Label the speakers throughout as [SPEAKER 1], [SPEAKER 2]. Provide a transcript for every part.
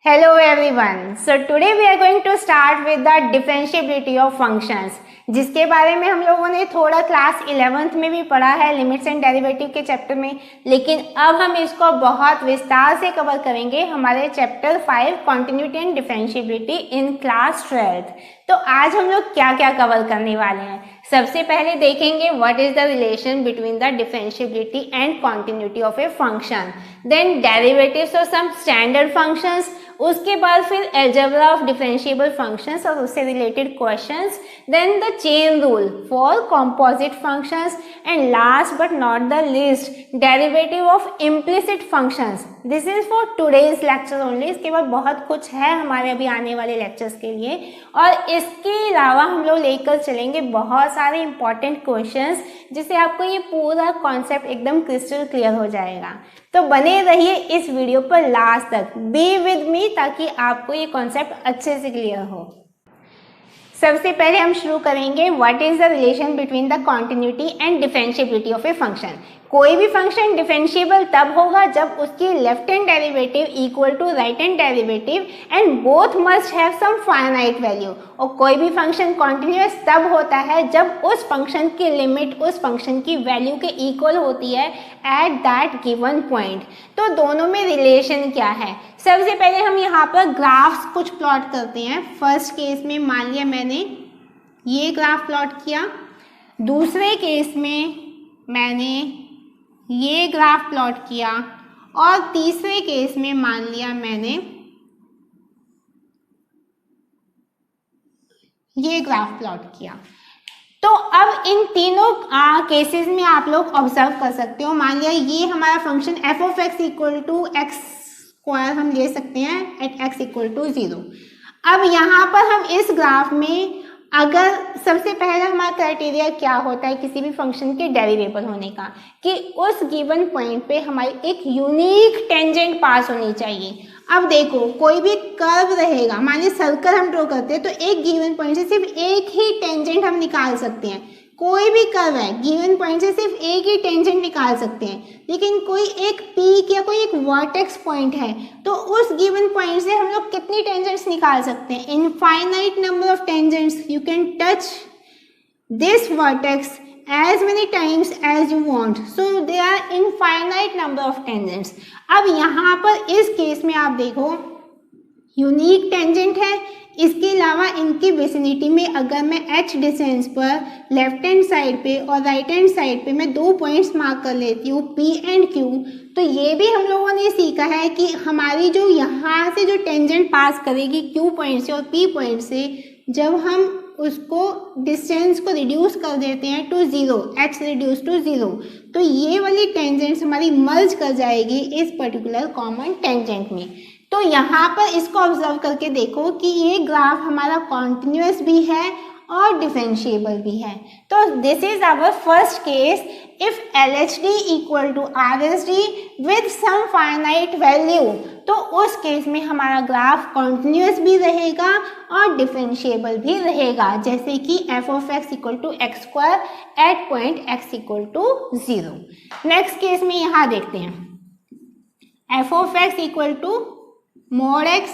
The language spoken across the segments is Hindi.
[SPEAKER 1] Hello everyone. So today we are going to start with the differentiability of functions, जिसके बारे में हम लोगों ने थोड़ा क्लास 11th में भी पढ़ा है लिमिट्स एंड डेरिवेटिव के चैप्टर में, लेकिन अब हम इसको बहुत विस्तार से कवर करेंगे हमारे chapter 5 continuity and differentiability in class 12th। तो आज हम लोग क्या क्या कवर करने वाले हैं। सबसे पहले देखेंगे what is the relation between the differentiability and continuity of a function, then derivatives of some standard functions, उसके बाद फिर अलजेब्रा ऑफ डिफरेंशिएबल फंक्शंस और उससे related questions, then the chain rule for composite functions and last but not the least derivative of implicit functions. This is for today's lecture only. इसके बाद बहुत कुछ है हमारे अभी आने वाले लेक्चर्स के लिए, और इसके अलावा हम लोग लेकर चलेंगे बहुत सारे इंपॉर्टेंट क्वेश्चंस, जिससे आपको ये पूरा कॉन्सेप्ट एकदम क्रिस्टल क्लियर हो जाएगा। तो बने रहिए इस वीडियो पर लास्ट तक, बी विद मी, ताकि आपको ये कॉन्सेप्ट अच्छे से क्लियर हो। सबसे पहले हम शुरू करेंगे what is the relation between the continuity and differentiability of a function. कोई भी फंक्शन डिफरेंशिएबल तब होगा जब उसकी left hand derivative equal to right hand derivative and both must have some finite value. और कोई भी फंक्शन कॉन्टिन्यूअस तब होता है जब उस फंक्शन की लिमिट उस फंक्शन की वैल्यू के इक्वल होती है एट दैट गिवन पॉइंट। तो दोनों में रिलेशन क्या है, सबसे पहले हम यहाँ पर ग्राफ्स कुछ प्लॉट करते हैं। फर्स्ट केस में मान लिया मैंने ये ग्राफ प्लॉट किया, दूसरे केस में मैंने ये ग्राफ प्लॉट किया, और तीसरे केस में मान लिया मैंने ये ग्राफ प्लॉट किया। तो अब इन तीनों केसेस में आप लोग ऑब्जर्व कर सकते हो, मान लिया ये हमारा function f of x equal to x square हम ले सकते हैं एट एक्स इक्वल टू 0। अब यहाँ पर हम इस ग्राफ में अगर सबसे पहले हमारा क्राइटेरिया क्या होता है किसी भी फंक्शन के डेरिवेबल होने का, कि उस गिवन पॉइंट पे हमारी एक यूनिक टेंजेंट पास होनी चाहिए। अब देखो कोई भी कर्व रहेगा, मान लीजिए सर्कल हम ड्रॉ करते हैं तो एक गिवन पॉइंट से सिर्फ एक ही टेंजेंट हम निकाल सकते हैं। कोई भी कर्व है गिवन पॉइंट से सिर्फ एक ही टेंजेंट निकाल सकते हैं, लेकिन कोई एक पीक या कोई एक वर्टेक्स पॉइंट है तो उस गिवन पॉइंट से हम लोग कितनी टेंजेंट्स निकाल सकते हैं, infinite number of tangents. You can touch this vertex as many times as you want, so there are infinite number of tangents। अब यहाँ पर इस केस में आप देखो यूनिक टेंजेंट है, इसके अलावा इनकी विसिनिटी में अगर मैं h डिस्टेंस पर लेफ्ट हैंड साइड पे और राइट हैंड साइड पे मैं 2 पॉइंट्स मार्क कर लेती हूँ P एंड Q, तो ये भी हम लोगों ने सीखा है कि हमारी जो यहाँ से जो टेंजेंट पास करेगी Q पॉइंट से और P पॉइंट से, जब हम उसको डिस्टेंस को रिड्यूस कर देते हैं टू 0, h रिड्यूस टू 0, तो ये वाली टेंजेंट्स हमारी मर्ज कर जाएगी इस पर्टिकुलर कॉमन टेंजेंट में। तो यहाँ पर इसको ऑब्जर्व करके देखो कि ये ग्राफ हमारा कॉन्टिन्यूअस भी है और डिफरेंशिएबल भी है। तो this is our first case, if LHD equal to RHD with some finite value, तो उस केस में हमारा ग्राफ कॉन्टिन्यूअस भी रहेगा और डिफरेंशिएबल भी रहेगा, जैसे कि f of x equal to x square at point x equal to 0। Next case में यहाँ देखते हैं f of x equal to mod x.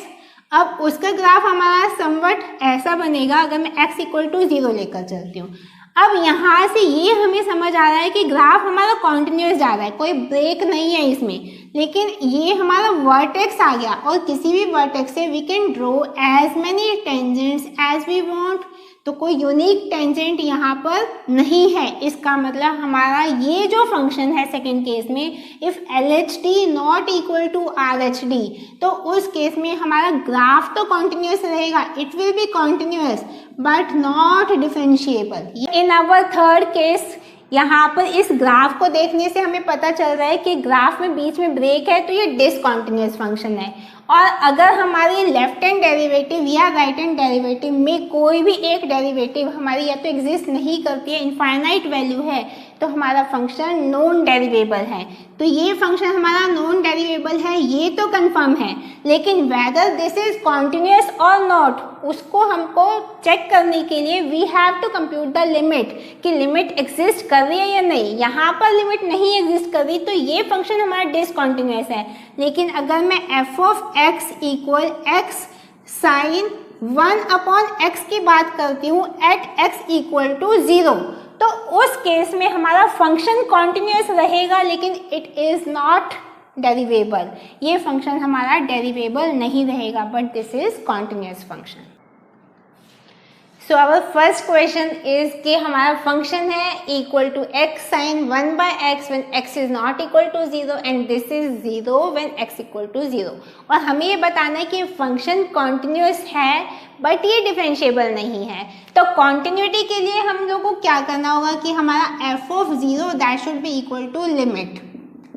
[SPEAKER 1] अब उसका ग्राफ हमारा समवट ऐसा बनेगा अगर मैं x इक्वल टू 0 लेकर चलती हूँ। अब यहाँ से ये हमें समझ आ रहा है कि ग्राफ हमारा कॉन्टिन्यूअस जा रहा है, कोई ब्रेक नहीं है इसमें, लेकिन ये हमारा वर्टेक्स आ गया और किसी भी वर्टेक्स से we can draw as many tangents as we want. तो कोई यूनिक टेंजेंट यहाँ पर नहीं है, इसका मतलब हमारा ये जो फंक्शन है सेकेंड केस में, if LHD not equal to RHD, तो उस केस में हमारा ग्राफ तो कॉन्टिन्यूअस रहेगा, it will be continuous but not differentiable. In our third case यहाँ पर इस ग्राफ को देखने से हमें पता चल रहा है कि ग्राफ में बीच में ब्रेक है तो ये डिसकॉन्टिन्यूअस फंक्शन है, और अगर हमारी लेफ्ट हैंड डेरिवेटिव या राइट हैंड डेरिवेटिव में कोई भी एक डेरिवेटिव हमारी या तो एग्जिस्ट नहीं करती है, इनफाइनाइट वैल्यू है, तो हमारा फंक्शन नॉन डेरिवेबल है। तो ये फंक्शन हमारा नॉन डेरिवेबल है, ये तो कंफर्म है, लेकिन वेदर दिस इज कॉन्टिन्यूअस और नॉट, उसको हमको चेक करने के लिए we have to compute the limit, कि लिमिट एग्जिस्ट कर रही है या नहीं। यहाँ पर लिमिट नहीं एग्जिस्ट कर रही तो ये फंक्शन हमारा डिसकॉन्टिन्यूअस है, लेकिन अगर मैं f of x equal x sine 1/x की बात करती हूँ एट x इक्वल टू 0, तो उस केस में हमारा फंक्शन कॉन्टिन्यूस रहेगा लेकिन इट इज़ नॉट डेरिवेबल। ये फंक्शन हमारा डेरिवेबल नहीं रहेगा but this is continuous function. So our first question is कि हमारा फंक्शन है equal to x sine 1/x when x is not equal to 0 and this is 0 when x equal to 0, और हमें ये बताना है कि फंक्शन कॉन्टिन्यूस है बट ये डिफरेंशिएबल नहीं है। तो कॉन्टिन्यूटी के लिए हम लोग को क्या करना होगा कि हमारा f(0) that should be equal to limit,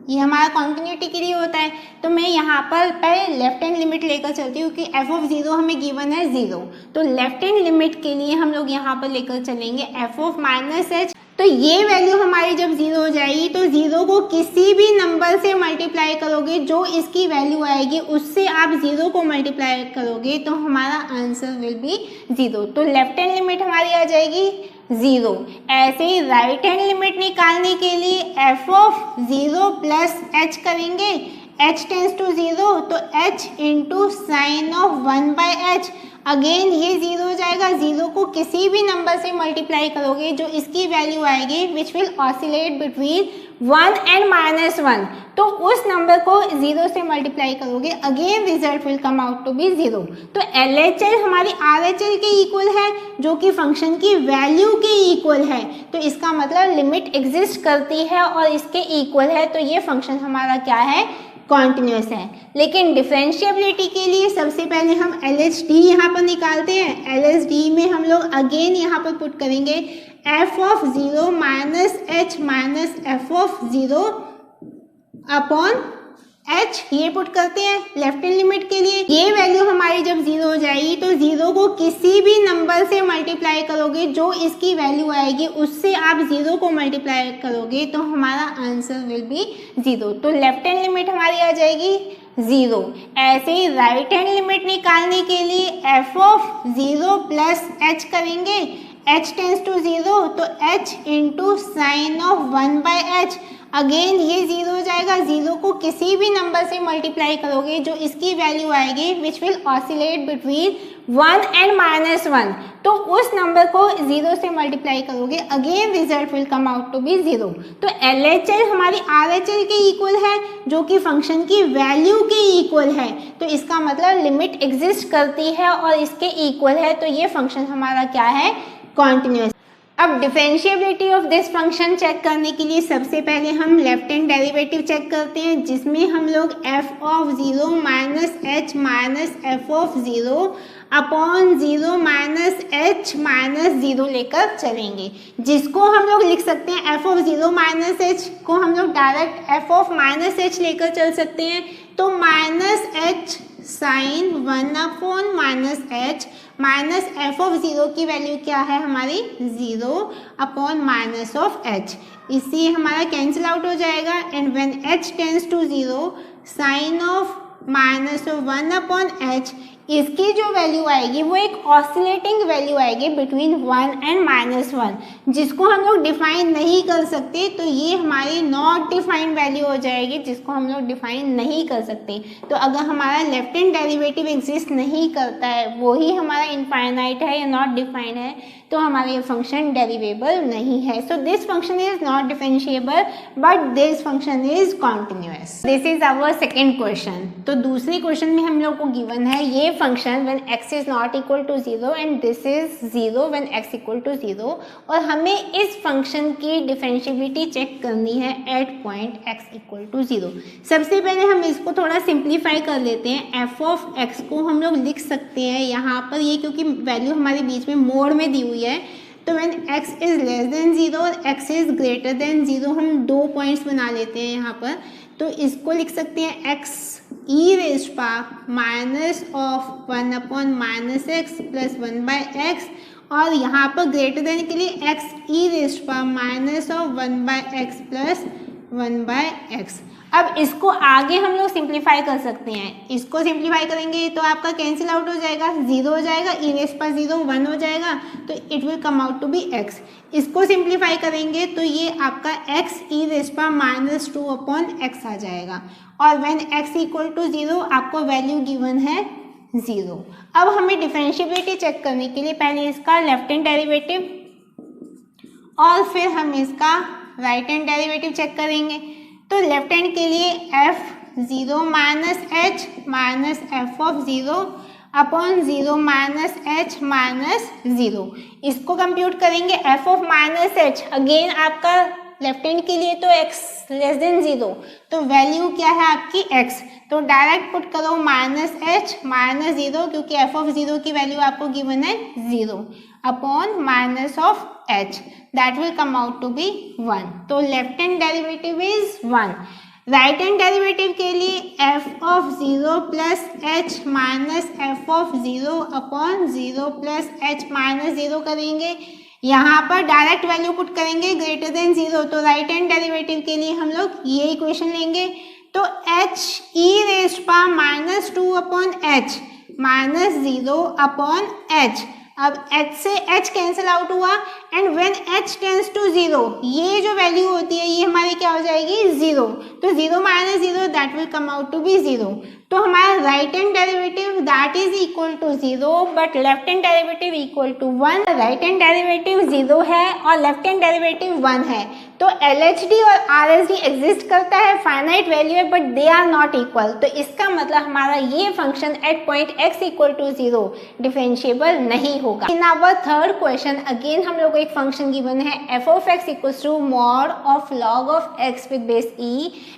[SPEAKER 1] ये हमारा कॉन्टिन्यूटी के लिए होता है। तो मैं यहाँ पर पहले लेफ्ट हैंड लिमिट लेकर चलती हूँ कि f(0) हमें गिवन है 0, तो लेफ्ट हैंड लिमिट के लिए हम लोग यहाँ पर लेकर चलेंगे f(-h), तो ये वैल्यू हमारी जब 0 हो जाएगी तो 0 को किसी भी नंबर से मल्टीप्लाई करोगे जो इसकी वैल्यू आएगी उससे आप 0 को मल्टीप्लाई करोगे तो हमारा आंसर विल बी 0। तो लेफ्ट हैंड लिमिट हमारी आ जाएगी 0। ऐसे ही राइट हैंड लिमिट निकालने के लिए f(0) प्लस h करेंगे, h टेंस टू 0 तो h into sine of 1/h, again ये 0 हो जाएगा, 0 को किसी भी नंबर से मल्टीप्लाई करोगे जो इसकी वैल्यू आएगी which will oscillate between 1 and -1, तो उस नंबर को 0 से मल्टीप्लाई करोगे again result will come out to be 0। तो LHL हमारी RHL के इक्वल है जो कि फंक्शन की वैल्यू के इक्वल है, तो इसका मतलब लिमिट एग्जिस्ट करती है और इसके इक्वल है, तो ये फंक्शन हमारा क्या है, कॉन्टिन्यूस है। लेकिन डिफरेंशिएबिलिटी के लिए सबसे पहले हम LHD यहाँ पर निकालते हैं। LHD में हम लोग अगेन यहाँ पर पुट करेंगे f(0) minus h minus f(0) upon h, ये पुट करते हैं लेफ्ट हैंड लिमिट के लिए। ये वैल्यू हमारी जब 0 हो जाएगी तो 0 को किसी भी नंबर से मल्टीप्लाई करोगे जो इसकी वैल्यू आएगी उससे आप 0 को मल्टीप्लाई करोगे तो हमारा आंसर विल बी 0। तो लेफ्ट हैंड लिमिट हमारी आ जाएगी 0। ऐसे ही राइट हैंड लिमिट निकालने के लिए f(0) प्लस h करेंगे, h टेंस टू 0 तो h into sine of 1/h, again ये 0 हो जाएगा, 0 को किसी भी नंबर से मल्टीप्लाई करोगे जो इसकी वैल्यू आएगी which will oscillate between 1 and -1, तो उस नंबर को 0 से मल्टीप्लाई करोगे again result will come out to be 0। तो LHL हमारी RHL के इक्वल है जो कि फंक्शन की वैल्यू के इक्वल है, तो इसका मतलब लिमिट एग्जिस्ट करती है और इसके इक्वल है, तो ये फंक्शन हमारा क्या है, कॉन्टिन्यूस। अब differentiability of this function check करने के लिए सबसे पहले हम लेफ्ट हैंड डेरिवेटिव चेक करते हैं जिसमें हम लोग f(0) minus h minus f(0) upon 0 minus h minus 0 लेकर चलेंगे, जिसको हम लोग लिख सकते हैं f(0) माइनस h को हम लोग डायरेक्ट f(-h) लेकर चल सकते हैं, तो minus h sign 1/-h minus f(0) की वैल्यू क्या है हमारी 0 अपॉन माइनस ऑफ h, इससे हमारा कैंसिल आउट हो जाएगा and when h tends to 0 sine of minus of 1/h, इसकी जो वैल्यू आएगी वो एक ऑसिलेटिंग वैल्यू आएगी बिटवीन 1 एंड -1, जिसको हम लोग डिफाइन नहीं कर सकते, तो ये हमारी नॉट डिफाइंड वैल्यू हो जाएगी जिसको हम लोग डिफाइन नहीं कर सकते। तो अगर हमारा लेफ्ट हैंड डेरिवेटिव एग्जिस्ट नहीं करता है, वो ही हमारा इनफाइनाइट है या नॉट डिफाइंड है, तो हमारा ये फंक्शन डेरिवेबल नहीं है। So this function is not differentiable but this function is continuous. This is our second question. तो दूसरे क्वेश्चन में हम लोग को गिवन है ये function when x is not equal to 0 and this is 0 when x equal to 0, और हमें इस फंक्शन की डिफरेंशिएबिलिटी चेक करनी है at point x equal to 0। सबसे पहले हम इसको थोड़ा सिंप्लीफाई कर लेते हैं। f(x) को हम लोग लिख सकते हैं यहाँ पर, ये क्योंकि वैल्यू हमारे बीच में मोड में दी हुई है, तो when x is less than 0 और x इज ग्रेटर देन 0 हम 2 पॉइंट्स बना लेते हैं यहाँ पर, तो इसको लिख सकते हैं x e raise power minus of 1/-x plus 1/x, और यहाँ पर ग्रेटर देन के लिए x e raise power minus of 1/x plus 1/x। अब इसको आगे हम लोग सिंप्लीफाई कर सकते हैं, इसको सिंप्लीफाई करेंगे तो आपका कैंसिल आउट हो जाएगा, 0 हो जाएगा, e रेस पर 0 1 हो जाएगा, तो it will come out to be x। इसको सिंप्लीफाई करेंगे तो ये आपका x e रेस पर -2 अपॉन x आ जाएगा, और व्हेन x इक्वल टू 0 आपको वैल्यू गिवन है 0। अब हमें डिफरेंशिएबिलिटी चेक करने के लिए पहले इसका लेफ्ट हैंड डेरिवेटिव और फिर हम इसका राइट हैंड डेरिवेटिव चेक करेंगे। तो लेफ्ट हैंड के लिए f0 minus h minus f of 0 upon 0 minus h minus 0, इसको कंप्यूट करेंगे। f of minus h again आपका लेफ्ट हैंड के लिए तो x लेस देन 0, तो वैल्यू क्या है आपकी x, तो डायरेक्ट पुट करो माइनस h माइनस 0, क्योंकि f ऑफ 0 की वैल्यू आपको गिवन है 0 upon minus of h, that will come out to be 1। तो left hand derivative is 1। Right hand derivative के लिए f of 0 plus h minus f of 0 upon 0 plus h minus 0 करेंगे। यहाँ पर डायरेक्ट वैल्यू पुट करेंगे ग्रेटर देन 0, तो राइट हैंड डेरिवेटिव के लिए हम लोग ये इक्वेशन लेंगे। तो h e raise power -2 upon h minus 0 upon h, अब h से h कैंसिल आउट हुआ and when h tends to 0 ये जो वैल्यू होती है ये हमारी क्या हो जाएगी 0, तो 0 minus 0 that will come out to be 0। तो हमारा right hand derivative that is equal to 0 but left hand derivative equal to 1। Right hand derivative 0 है और लेफ्ट हैंड डेरिवेटिव 1 है, तो LHD और RHD एग्जिस्ट करता है, फाइनाइट वैल्यू है but they are not equal, तो इसका मतलब हमारा ये function at point x equal to 0 differentiable नहीं होगा। In our third question again हम लोग को एक फंक्शन गिवन है f of x equals to mod of log of x with base e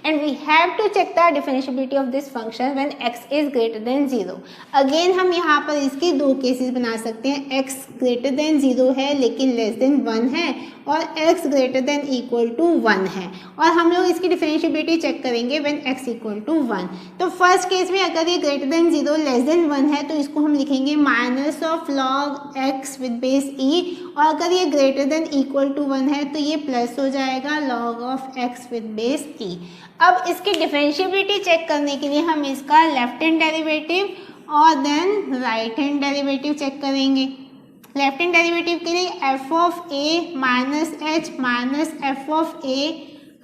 [SPEAKER 1] and we have to check the differentiability of this function when x is greater than 0। Again हम यहाँ पर इसके दो केसेस बना सकते हैं, x ग्रेटर देन 0 है लेकिन लेस देन 1 है, और x greater than equal to 1 है, और हम लोग इसकी डिफरेंशिएबिलिटी चेक करेंगे व्हेन x इक्वल टू 1। तो फर्स्ट केस में अगर ये ग्रेटर देन 0 लेस देन 1 है तो इसको हम लिखेंगे minus of log x with base e, और अगर ये ग्रेटर देन इक्वल टू 1 है तो ये प्लस हो जाएगा log of x with base e। अब इसकी डिफरेंशिएबिलिटी चेक करने के लिए हम इसका लेफ्ट हैंड डेरिवेटिव और then right hand derivative check करेंगे। लेफ्ट हैंड डेरिवेटिव के लिए f of a minus h minus f of a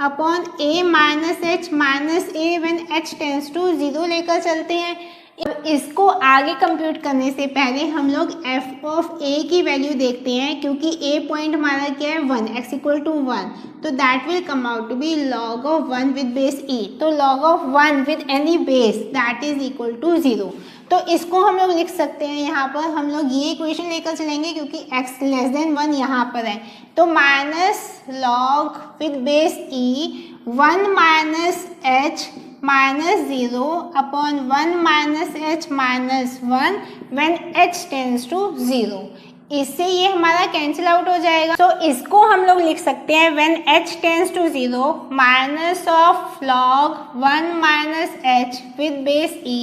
[SPEAKER 1] upon a minus h minus a when h tends to 0 लेकर चलते हैं। इसको आगे कंप्यूट करने से पहले हम लोग f ऑफ a की वैल्यू देखते हैं, क्योंकि a पॉइंट हमारा क्या है 1, x इक्वल टू 1, तो that will come out to be log of 1 with base e। तो log of 1 with any base that is equal to 0, तो इसको हम लोग लिख सकते हैं। यहाँ पर हम लोग ये इक्वेशन लेकर चलेंगे क्योंकि x लेस देन 1 यहाँ पर है, तो minus log with base e 1 minus h minus 0 upon 1 minus h minus 1 when h tends to 0। इससे ये हमारा कैंसिल आउट हो जाएगा, तो इसको हम लोग लिख सकते हैं when h tends to 0 minus of log 1 minus h with base e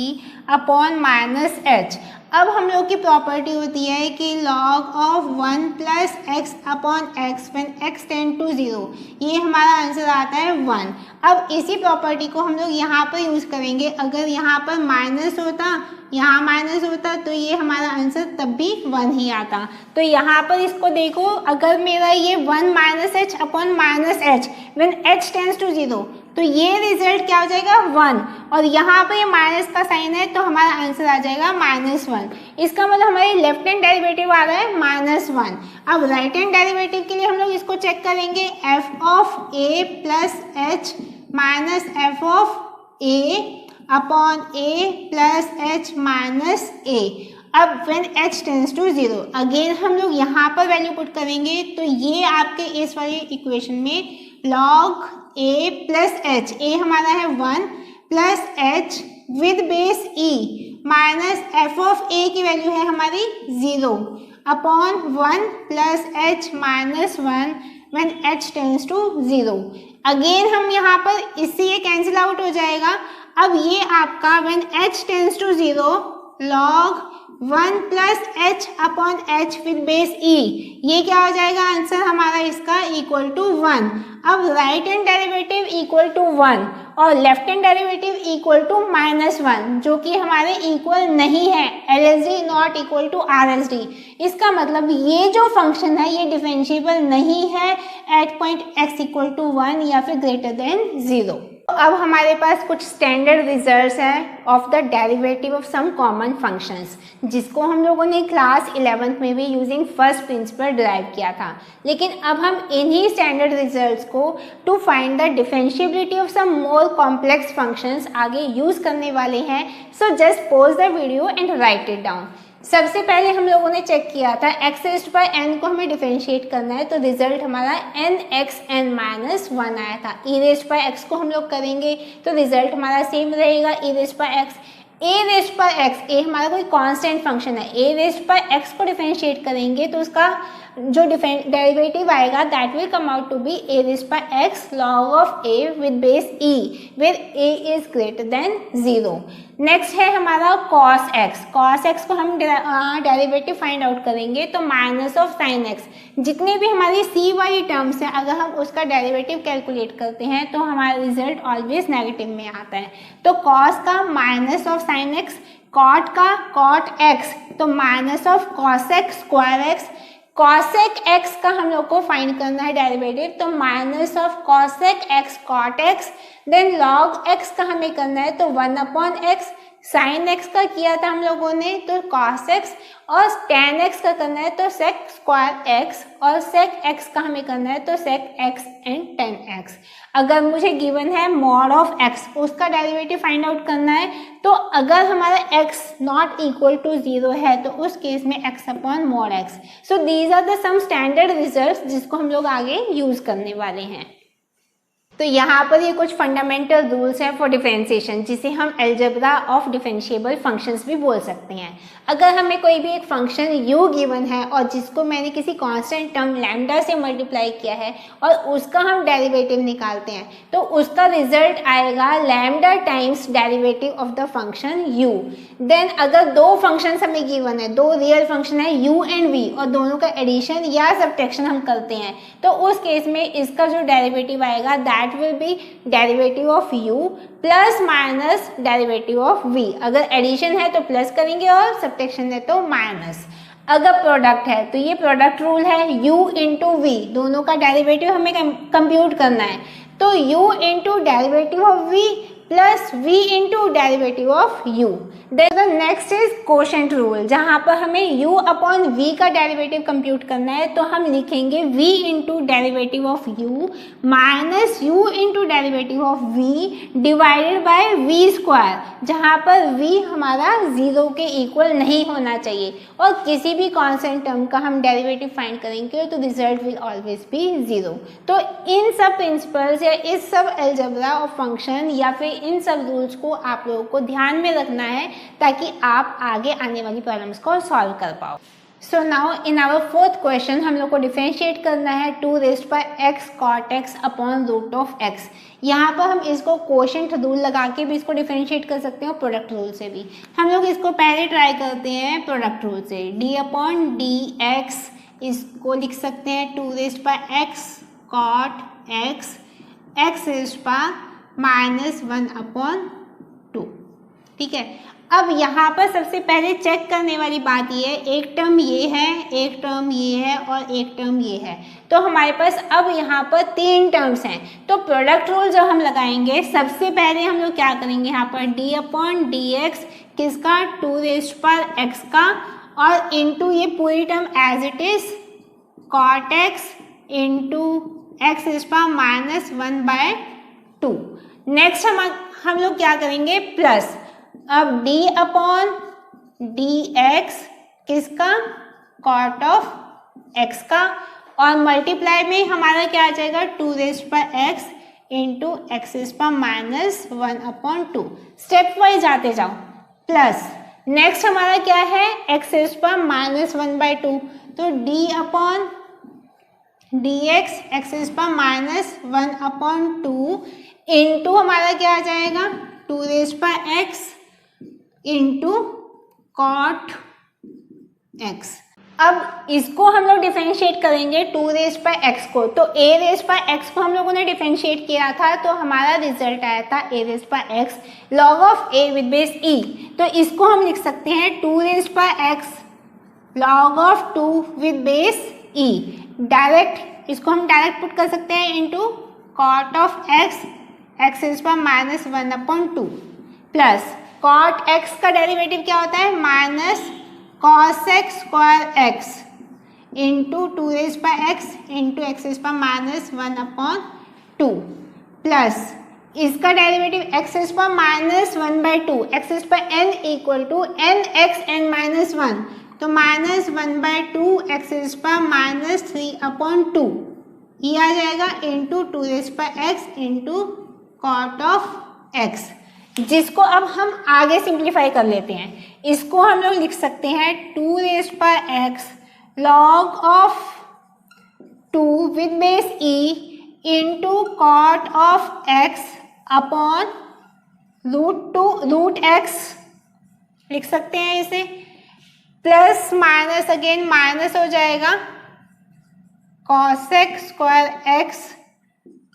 [SPEAKER 1] upon minus h। अब हम लोग की प्रॉपर्टी होती है कि log of 1 plus x upon x when x tend to 0, ये हमारा आंसर आता है 1। अब इसी प्रॉपर्टी को हम लोग यहाँ पर यूज़ करेंगे। अगर यहाँ पर माइनस होता, यहाँ माइनस होता, तो ये हमारा आंसर तब भी 1 ही आता। तो यहाँ पर इसको देखो, अगर मेरा ये 1 minus h upon minus h when h tends to 0, तो ये रिजल्ट क्या हो जाएगा 1, और यहाँ पर ये माइनस का साइन है तो हमारा आंसर आ जाएगा -1। इसका मतलब हमारे लेफ्ट हैंड डेरिवेटिव आ रहा है -1। अब राइट हैंड डेरिवेटिव के लिए हम लोग इसको चेक करेंगे, f of a plus h minus f of a upon a plus h minus a। अब when h tends to 0 again हम लोग यहाँ पर वैल्यू पुट करेंगे, तो ये आपके इस वाली इक्वेशन में log a plus h, a हमारा है 1 plus h with base e minus f of a की वैल्यू है हमारी 0 upon 1 plus h minus 1 when h tends to 0। Again हम यहाँ पर इससे ये कैंसिल आउट हो जाएगा। अब ये आपका when h tends to 0 log 1 plus h upon h with base e, ये क्या हो जाएगा आंसर हमारा इसका, इक्वल टू 1। अब right hand derivative equal to 1 और left hand derivative equal to -1, जो कि हमारे इक्वल नहीं है, LHD not equal to RHD। इसका मतलब ये जो फंक्शन है ये डिफरेंशिएबल नहीं है at point x equal to 1 या फिर ग्रेटर देन 0। अब हमारे पास कुछ स्टैंडर्ड रिजल्ट्स हैं of the derivative of some common functions, जिसको हम लोगों ने क्लास 11th में भी यूजिंग फर्स्ट प्रिंसिपल डिराइव किया था। लेकिन अब हम इन्हीं स्टैंडर्ड रिजल्ट्स को to find the differentiability of some more complex functions आगे यूज करने वाले हैं। So just pause the video and write it down. सबसे पहले हम लोगों ने चेक किया था x रेज़्ड बाय n को हमें डिफरेंशिएट करना है, तो रिजल्ट हमारा nxn-1 आया था। e रेज़्ड बाय x को हम लोग करेंगे तो रिजल्ट हमारा सेम रहेगा e raised by x। a raised by x, a हमारा कोई कांस्टेंट फंक्शन है, a रेज़्ड बाय x को डिफरेंशिएट करेंगे तो उसका जो डेरिवेटिव आएगा that will come out to be a raised by x log of a with base e where a is greater than 0। Next है हमारा cos x। cos x को हम डेरिवेटिव फाइंड आउट करेंगे तो माइनस ऑफ sin x। जितने भी हमारी c वाली टर्म्स हैं अगर हम उसका डेरिवेटिव कैलकुलेट करते हैं तो हमारा रिजल्ट ऑलवेज नेगेटिव में आता है। तो cos का minus of sin x, cot का cot x तो minus of cos x square x। cosec x का हम लोग को फाइंड करना है डेरिवेटिव, तो minus of cosec x cot x। Then log x का हमें करना है तो 1/x। sin x का किया था हम लोगों ने तो cos x, और tan x का करना है तो sec स्क्वायर x, और sec x का हमें करना है तो sec x and tan x। अगर मुझे गिवन है mod ऑफ x, उसका डेरिवेटिव फाइंड आउट करना है, तो अगर हमारा x नॉट इक्वल टू 0 है तो उस केस में x upon mod x। So these are the some standard results जिसको हम लोग आगे यूज करने वाले हैं। तो यहाँ पर ये कुछ फंडामेंटल रूल्स हैं फॉर डिफरेंशिएशन, जिसे हम अलजेब्रा ऑफ डिफरेंशिएबल फंक्शंस भी बोल सकते हैं। अगर हमें कोई भी एक फंक्शन u गिवन है और जिसको मैंने किसी कांस्टेंट टर्म लैम्डा से मल्टीप्लाई किया है और उसका हम डेरिवेटिव निकालते हैं तो उसका रिजल्ट आएगा lambda times derivative of the function u। Then अगर दो फंक्शंस हमें गिवन है, दो रियल फंक्शन है u एंड v, और दोनों का एडिशन या सब्ट्रैक्शन हम करते हैं तो उस केस में इसका जो डेरिवेटिव आएगा that will be derivative of u plus minus derivative of v। अगर एडिशन है तो प्लस करेंगे और सब्ट्रैक्शन है तो माइनस। अगर प्रोडक्ट है तो ये प्रोडक्ट रूल है, u इंटू v, दोनों का डेरिवेटिव हमें कंप्यूट करना है, तो u into derivative of v plus v into derivative of u। Then the next is quotient rule, जहाँ पर हमें u अपॉन v का डेरिवेटिव कंप्यूट करना है तो हम लिखेंगे v into derivative of u minus u into derivative of v divided by v square, जहाँ पर v हमारा 0 के इक्वल नहीं होना चाहिए और किसी भी कॉन्स्टेंट टर्म का हम डेरिवेटिव फाइंड करेंगे तो रिजल्ट विल ऑलवेज बी 0। तो इन सब प्रिंसिपल्स या इस सब अलजेब्रा ऑफ फंक्शन या फिर इन सब रूल्स को आप लोगों को ध्यान में रखना है ताकि आप आगे आने वाली प्रॉब्लम्स को सॉल्व कर पाओ। So now in our fourth question हम लोग को डिफरेंशिएट करना है 2 raised by x cot x upon root of x। यहाँ पर हम इसको कोशेंट रूल लगा के भी इसको डिफरेंशिएट कर सकते हैं और प्रोडक्ट रूल से भी। हम लोग इसको पहले ट्राई करते हैं प्रोडक्ट रूल से। d अपॉन dx इसको लिख सकते हैं 2 raised by x cot x, x raised by -1/2। ठीक है, अब यहाँ पर सबसे पहले चेक करने वाली बात ये है, एक टर्म ये है, एक टर्म ये है और एक टर्म ये है, तो हमारे पास अब यहाँ पर 3 टर्म्स हैं। तो प्रोडक्ट रूल जब हम लगाएंगे सबसे पहले हम लोग क्या करेंगे, यहाँ पर d अपॉन dx किसका 2 रेज़्ड बाय x का, और इनटू ये पूरी term as it is cot x into x raised by -1/2। Next हम लोग क्या करेंगे प्लस, अब d अपॉन dx किसका cot ऑफ x का, और मल्टीप्लाई में हमारा क्या आ जाएगा 2 raised by x into x raised by -1/2। Step wise आते जाओ। प्लस नेक्स्ट हमारा क्या है x रेज़्ड बाय -1/2, तो d upon dx x raised by -1/2 into हमारा क्या आ जाएगा 2 raised by x into cot x। अब इसको हम लोग डिफरेंशिएट करेंगे 2 रेज़ पर x को, तो a रेज़ पर x को हम लोगों ने डिफरेंशिएट किया था, तो हमारा रिजल्ट आया था a रेज़ पर x log of a with base e। तो इसको हम लिख सकते हैं 2 रेज़ पर x log of 2 with base e। Direct इसको हम डायरेक्ट पुट कर सकते हैं into cot of x x raise पर -1/2 प्लस cot x का डेरिवेटिव क्या होता है minus cos x square x into 2 raise पर x इंटू x रेज़ पर -1/2 प्लस इसका डेरिवेटिव x रेज़ पर -1/2 x रेज़ पर n equal to n x n -1, तो -1/2 x रेज़ पर -3/2 ये आ जाएगा इंटू 2 रेज़ पर x into cot of x, जिसको अब हम आगे सिंप्लीफाई कर लेते हैं। इसको हम लोग लिख सकते हैं 2 रेज़ पर x log of 2 with base e into cot of x upon root x लिख सकते हैं इसे, प्लस माइनस अगेन माइनस हो जाएगा cos x square x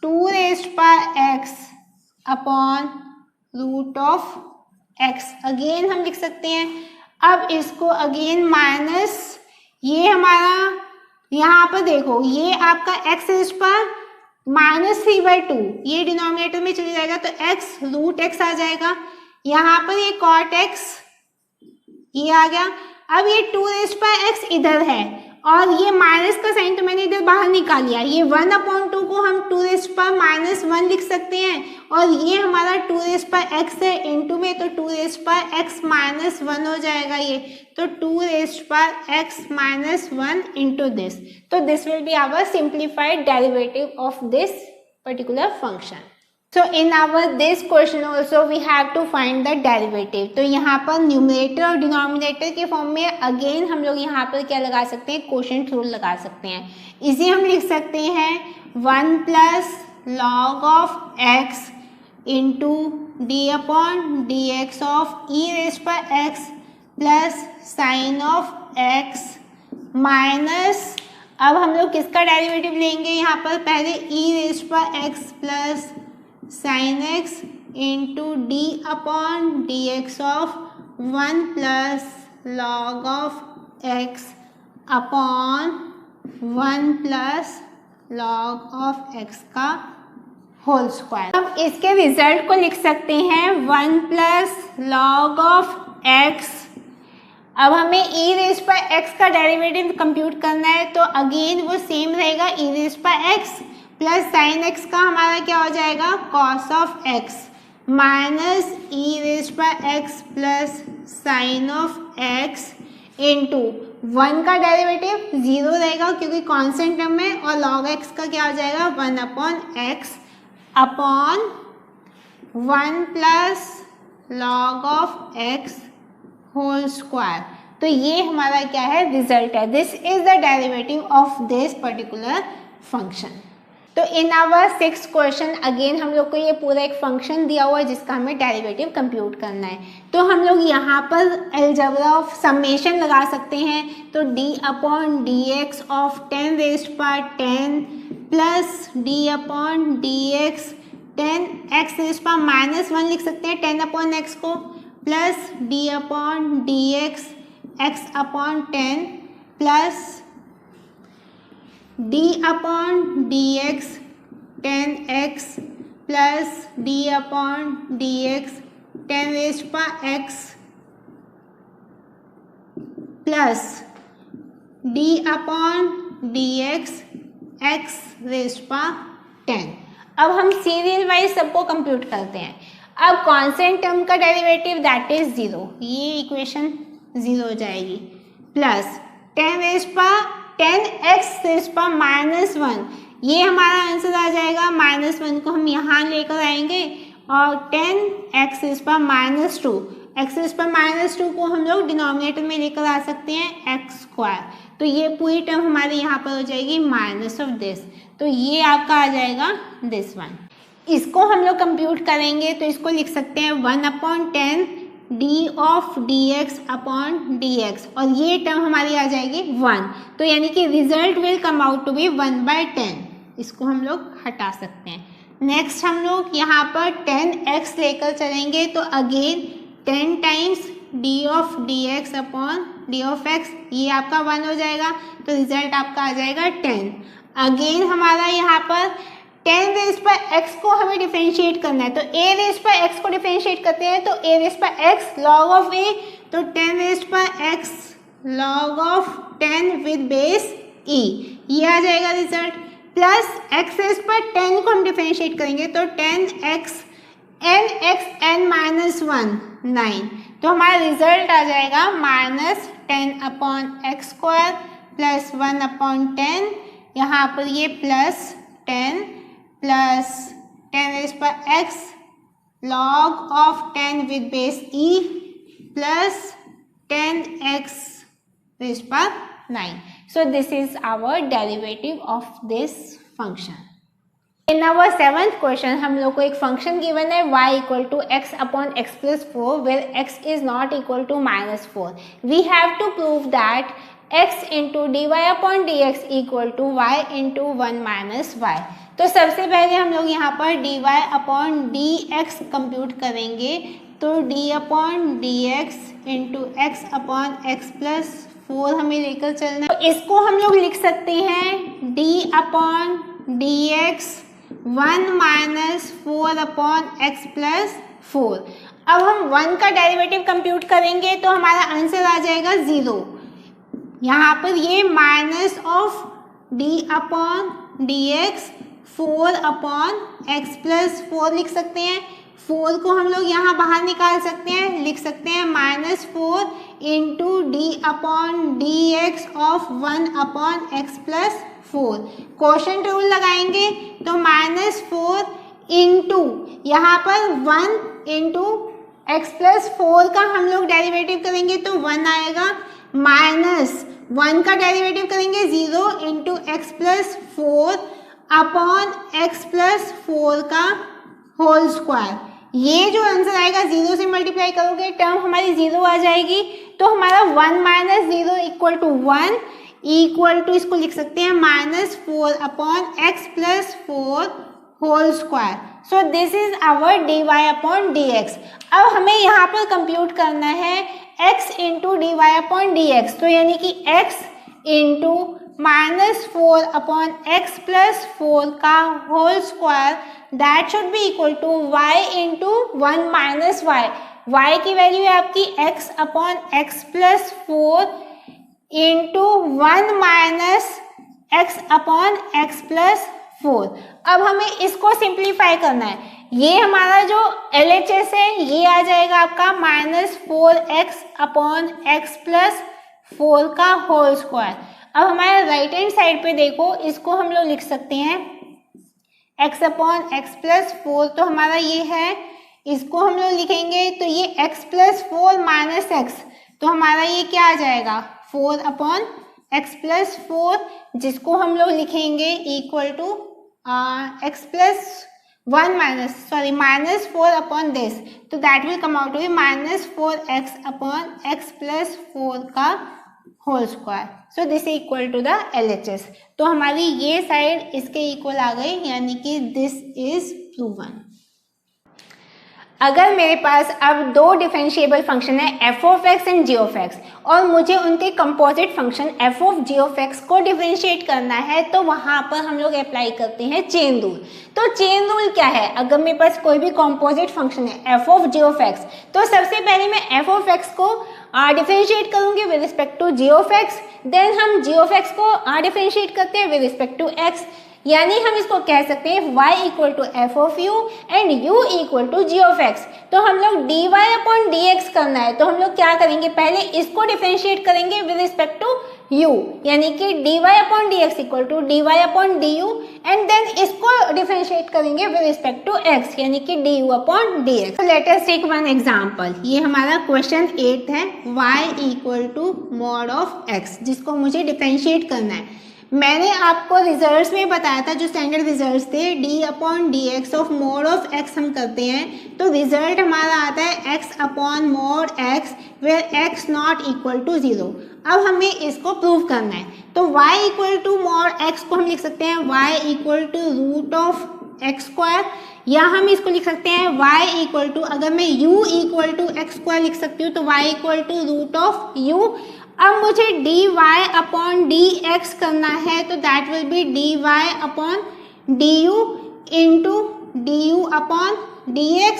[SPEAKER 1] 2 raise पर x upon root of x again हम लिख सकते हैं। अब इसको अगेन माइनस, ये हमारा यहाँ पर देखो ये आपका x रेज़ पर -3/2 ये डिनोमिनेटर में चले जाएगा, तो x रूट x आ जाएगा। यहाँ पर ये cot x ये आ गया। अब ये 2 रेज़ पर x इधर है और ये माइनस का साइन तो मैंने इधर बाहर निकाल लिया, ये 1/2 को हम 2 रेज़ पर -1 लिख सकते हैं, और ये हमारा 2 रेज़ पर x है इनटू में, तो 2 रेज़ पर x -1 हो जाएगा ये, तो 2 रेज़ पर x -1 इंटू दिस, तो this will be our simplified derivative of this particular function. So in our this question also we have to find the derivative। तो यहाँ पर न्यूमरेटर और डिनोमिनेटर के फॉर्म में अगेन हम लोग यहाँ पर क्या लगा सकते हैं, क्वोशंट रूल लगा सकते हैं। इसे हम लिख सकते हैं 1 plus log of x into D upon d x of E raise पर x plus sine of x minus, अब हम लोग किसका डेरिवेटिव लेंगे यहाँ पर, पहले ई रेज़ पर x plus sign x into D upon d x of 1 plus log of x upon 1 plus log of x का होल स्क्वायर। अब इसके रिजल्ट को लिख सकते हैं 1 प्लस लॉग ऑफ x। अब हमें e रेज़ पर x का डेरिवेटिव कंप्यूट करना है, तो अगेन वो सेम रहेगा e रेज़ पर x प्लस साइन x का हमारा क्या हो जाएगा cos of x minus e raise पर x plus sine of x into 1 का डेरिवेटिव 0 रहेगा क्योंकि कांस्टेंट टर्म है, और log x का क्या हो जाएगा 1/x upon 1 plus log of x whole square. तो ये हमारा क्या है रिजल्ट है, this is the derivative of this particular function. तो in our 6th question again हम लोग को ये पूरा एक फंक्शन दिया हुआ है जिसका हमें डेरिवेटिव कंप्यूट करना है। तो हम लोग यहाँ पर अलजेब्रा ऑफ समेशन लगा सकते हैं, तो d upon d x of 10 raised पर 10 plus d upon d x 10x raised पर -1 लिख सकते हैं 10 अपॉन x को, plus d upon d x x upon 10 plus d upon d x 10x plus d upon d x 10 raised पर x plus d upon d x x raised पर 10। अब हम सीरियल वाइज सबको कंप्यूट करते हैं। अब कांस्टेंट टर्म का डेरिवेटिव दैट इज 0, ये इक्वेशन 0 हो जाएगी, प्लस 10 रेज़्ड पर 10x रेज़्ड पर -1, ये हमारा आंसर आ जाएगा। -1 को हम यहाँ लेकर आएंगे और 10x रेज़्ड पर -2, x रेज़्ड पर -2 को हम लोग डिनोमिनेटर में लेकर आ सकते हैं x स्क्वायर, तो ये पूरी टर्म हमारे यहाँ पर हो जाएगी माइनस ऑफ दिस, तो ये आपका आ जाएगा दिस वन। इसको हम लोग कंप्यूट करेंगे तो इसको लिख सकते हैं 1/10 D of d x upon d x, और ये टर्म हमारी आ जाएगी 1, तो यानी कि result will come out to be 1/10। इसको हम लोग हटा सकते हैं। नेक्स्ट हम लोग यहाँ पर 10x लेकर चलेंगे, तो again 10 times D of d x upon D of x, ये आपका 1 हो जाएगा, तो रिजल्ट आपका आ जाएगा 10। अगेन हमारा यहाँ पर 10 रेज पर x को हमें डिफरेंशिएट करना है, तो a रेज पर x को डिफरेंशिएट करते हैं, तो a रेज पर x log ऑफ a, तो 10 रेज पर x log of 10 with base e, ये आ जाएगा रिजल्ट। प्लस x रेज पर 10 को हम डिफरेंशिएट करेंगे, तो 10x n माइनस 1 9, तो हमारा रिजल्ट आ जाएगा -10 अपॉन एक्स स्क्वायर प्लस 1/10, यहाँ पर ये प्लस 10 प्लस 10 रेज पर x log of 10 with base e plus 10x raise पर 9. So this is our derivative of this function. In our 7th question हम लोग को एक फंक्शन गिवन है y equal to x upon x plus 4 where x is not equal to -4. We have to prove that x into dy upon dx equal to y into 1 minus y. तो सबसे पहले हम लोग यहाँ पर dy अपॉन dx कंप्यूट करेंगे, तो d upon dx into x upon x plus 4 हमें लेकर चलना है, तो इसको हम लोग लिख सकते हैं d upon dx 1 minus 4 upon x plus 4। अब हम 1 का डेरिवेटिव कंप्यूट करेंगे तो हमारा आंसर आ जाएगा 0। यहाँ पर ये minus of d upon dx 4 upon x plus 4 लिख सकते हैं। 4 को हम लोग यहाँ बाहर निकाल सकते हैं, लिख सकते हैं -4 into D upon d x of 1 upon x plus 4। Quotient rule लगाएंगे तो -4 इंटू यहाँ पर 1 इंटू एक्स प्लस 4 का हम लोग डेरिवेटिव करेंगे तो 1 आएगा, -1 का डेरिवेटिव करेंगे 0 into x plus 4 upon x plus 4 का होल स्क्वायर। ये जो आंसर आएगा 0 से मल्टीप्लाई करोगे टर्म हमारी 0 आ जाएगी, तो हमारा 1 minus 0 equal to 1 equal to इसको लिख सकते हैं -4 upon x plus 4 whole square. So this is our dy upon dx। अब हमें यहाँ पर कंप्यूट करना है x into d y upon d x, तो यानी कि x into -4 upon x plus 4 का whole square, that should be equal to y into 1 minus y। y की वैल्यू है आपकी x upon x plus 4 into 1 minus x upon x plus 4। अब हमें इसको सिंप्लीफाई करना है, ये हमारा जो LHS है ये आ जाएगा आपका -4x अपॉन एक्स प्लस 4 का होल स्क्वायर। अब हमारे राइट हैंड साइड पे देखो, इसको हम लोग लिख सकते हैं x अपॉन एक्स प्लस 4, तो हमारा ये है, इसको हम लोग लिखेंगे तो ये x प्लस 4 माइनस एक्स, तो हमारा ये क्या आ जाएगा 4 अपॉन एक्स प्लस 4, जिसको हम लोग लिखेंगे equal to x plus 1 -4 upon this, तो that will come out to be -4x upon x plus 4 का whole square. So this equal to the LHS। तो हमारी ये साइड इसके इक्वल आ गई, यानी कि दिस इज प्रूवन। अगर मेरे पास अब दो डिफरेंशिएबल फंक्शन है f of x and g of x, और मुझे उनके composite function f of g of x को डिफरेंशिएट करना है, तो वहाँ पर हम लोग अप्लाई करते हैं चेन रूल। तो चेन रूल क्या है, अगर मेरे पास कोई भी कंपोजिट फंक्शन है f of g of x, तो सबसे पहले मैं f ऑफ x को डिफरेंशिएट करूंगी with respect to g of x, then हम g ऑफ x को डिफरेंशिएट करते हैं विद रिस्पेक्ट टू x, यानी हम इसको कह सकते हैं y equal to f of u and u equal to g of x। तो हम लोग dy अपॉन dx करना है, तो हम लोग क्या करेंगे, पहले इसको डिफरेंशिएट करेंगे विद रिस्पेक्ट टू u, यानी कि dy upon dx equal to dy upon du, and then इसको डिफरेंशिएट करेंगे विद रिस्पेक्ट टू x, यानी कि du अपॉन dx। तो let us take one example. ये हमारा क्वेश्चन 8 है, y equal to mod of x, जिसको मुझे डिफरेंशिएट करना है। मैंने आपको रिजल्ट्स में बताया था, जो स्टैंडर्ड रिजल्ट्स थे, d/dx of mode of x हम करते हैं तो रिजल्ट हमारा आता है x/mod x where x not equal to 0। अब हमें इसको प्रूव करना है, तो y equal to mod x को हम लिख सकते हैं y equal to root of x square, या हम इसको लिख सकते हैं y इक्वल टू, अगर मैं u equal to x square लिख सकती हूँ तो y equal to root of u। अब मुझे dy/dx करना है तो that will be dy/du into du/dx।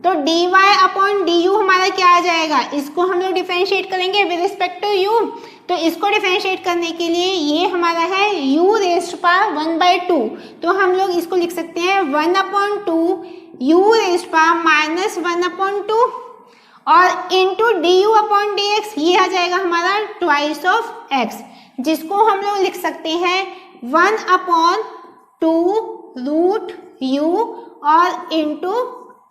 [SPEAKER 1] तो dy/du हमारा क्या आ जाएगा, इसको हम लोग डिफरेंशिएट करेंगे विद रिस्पेक्ट टू u। तो इसको डिफरेंशिएट करने के लिए ये हमारा है u रेज़्ड पावर 1/2, तो हम लोग इसको लिख सकते हैं 1/2 u रेज़्ड पावर माइनस 1/2 और इंटू du/dx, ये आ जाएगा हमारा ट्वाइस ऑफ x, जिसको हम लोग लिख सकते हैं 1/2 रूट u और इंटू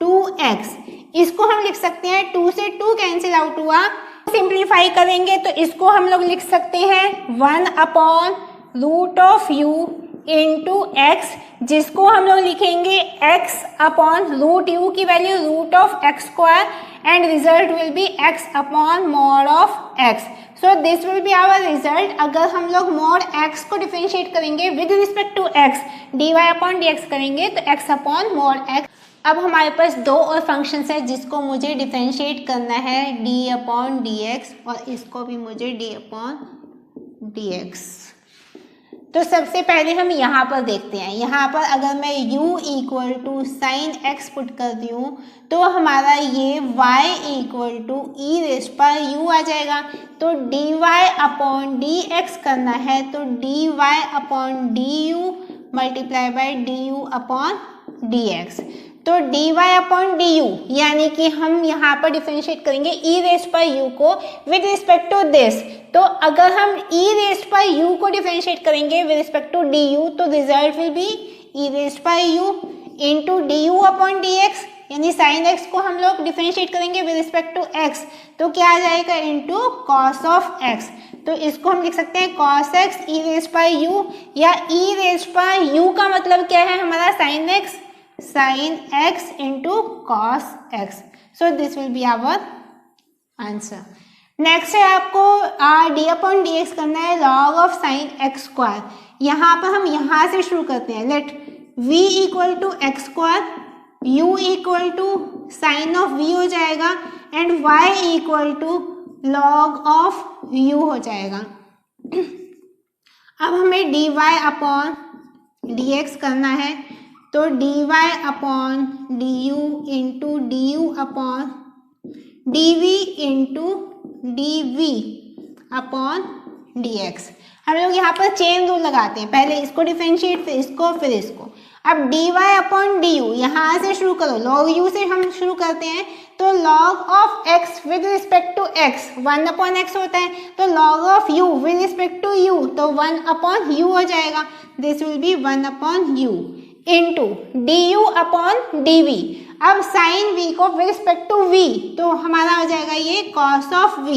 [SPEAKER 1] 2x। इसको हम लिख सकते हैं 2 से 2 कैंसिल आउट हुआ, सिंप्लीफाई करेंगे तो इसको हम लोग लिख सकते हैं 1/√u इंटू x, जिसको हम लोग लिखेंगे x/√u की value root of x square and result will be x/mod of x। So this will be our result. अगर हम लोग mod x को डिफरेंशिएट करेंगे with respect to x, dy/dx करेंगे तो x/mod x। अब हमारे पास दो और फंक्शंस है जिसको मुझे डिफरेंशिएट करना है d/dx और इसको भी मुझे d/dx। तो सबसे पहले हम यहाँ पर देखते हैं, यहाँ पर अगर मैं u equal to sine x put करती हूँ तो हमारा ये y equal to e raised power u आ जाएगा। तो dy/dx करना है तो dy/du मल्टीप्लाई बाय du/dx। तो dy/du यानी कि हम यहाँ पर डिफरेंशिएट करेंगे e रेज़्ड पावर u को विद रिस्पेक्ट टू दिस। तो अगर हम e रेज़्ड पावर u को डिफरेंशिएट करेंगे विद रिस्पेक्ट टू du तो result will B e raised power u into du/dx, यानी साइन x को हम लोग डिफरेंशिएट करेंगे विद रिस्पेक्ट टू x तो क्या आ जाएगा इंटू कॉस ऑफ x। तो इसको हम लिख सकते हैं cos x e raised power u, या e रेज़्ड पावर u का मतलब क्या है हमारा sine x into cos x। So this will be our answer. Next है आपको d/dx करना है log of sine x square. यहाँ पर हम यहाँ से शुरू करते हैं, let v equal to x square, u equal to sine of v हो जाएगा and y equal to log of u हो जाएगा। अब हमें dy/dx करना है तो dy/du into du/dv into dv/dx। हम लोग यहाँ पर चेन रूल लगाते हैं, पहले इसको डिफरेंशिएट फिर इसको फिर इसको। अब dy/du यहाँ से शुरू करो, log u से हम शुरू करते हैं तो log of x with respect to x 1/x होता है, तो log of u with respect to u तो 1/u हो जाएगा। This will be 1/u into du/dv। अब साइन v को विद रिस्पेक्ट टू v तो हमारा हो जाएगा ये cos of v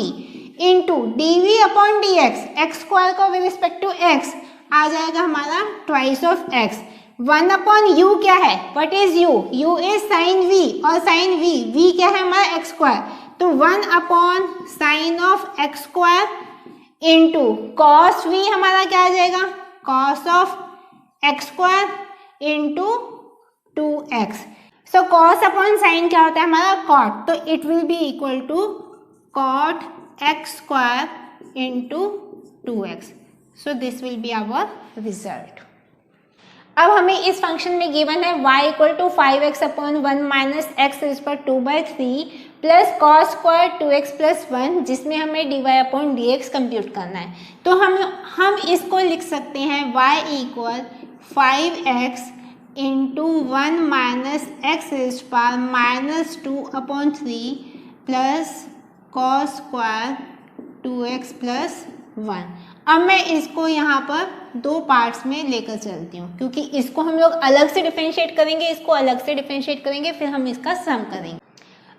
[SPEAKER 1] into dv/dx, x square को विद रिस्पेक्ट टू x आ जाएगा हमारा ट्वाइस ऑफ x। 1/u क्या है, what is u, u is sine v और साइन v क्या है हमारा एक्स स्क्वायर, तो 1/sin of x square into cos v हमारा क्या आ जाएगा cos of x square into 2x। So cos/sin क्या होता है हमारा cot, तो it will be equal to cot x square into 2x। So this will be our result. अब हमें इस फंक्शन में गिवन है y इक्वल टू 5x/1 माइनस x इज पर 2/3 plus cos square 2x plus 1, जिसमें हमें dy/dx कंप्यूट करना है। तो हम इसको लिख सकते हैं y equal 5x into 1 minus x is पर -2/3 plus cos square 2x plus 1। अब मैं इसको यहाँ पर दो पार्ट्स में लेकर चलती हूँ, क्योंकि इसको हम लोग अलग से डिफरेंशिएट करेंगे, इसको अलग से डिफरेंशिएट करेंगे, फिर हम इसका सम करेंगे।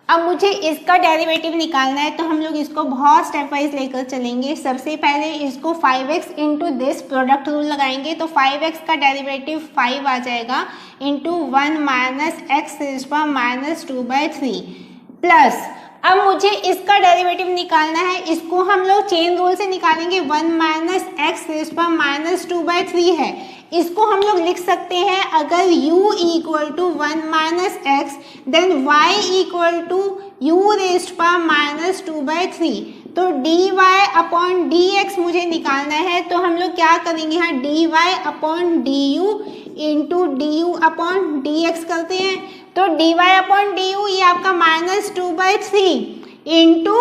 [SPEAKER 1] अब मुझे इसका डेरिवेटिव निकालना है, तो हम लोग इसको बहुत स्टेप वाइज लेकर चलेंगे। सबसे पहले इसको 5x into this product rule लगाएंगे, तो 5x का डेरिवेटिव 5 आ जाएगा into 1 minus x raise power minus 2/3 plus, अब मुझे इसका डेरिवेटिव निकालना है, इसको हम लोग चेन रूल से निकालेंगे। 1 minus x raise power minus 2/3 है, इसको हम लोग लिख सकते हैं अगर u equal to 1 minus x then y equal to u raise power minus 2/3। तो dy अपॉन dx मुझे निकालना है, तो हम लोग क्या करेंगे यहाँ dy upon du into du upon dx करते हैं। तो dy अपॉन du ये आपका minus 2/3 into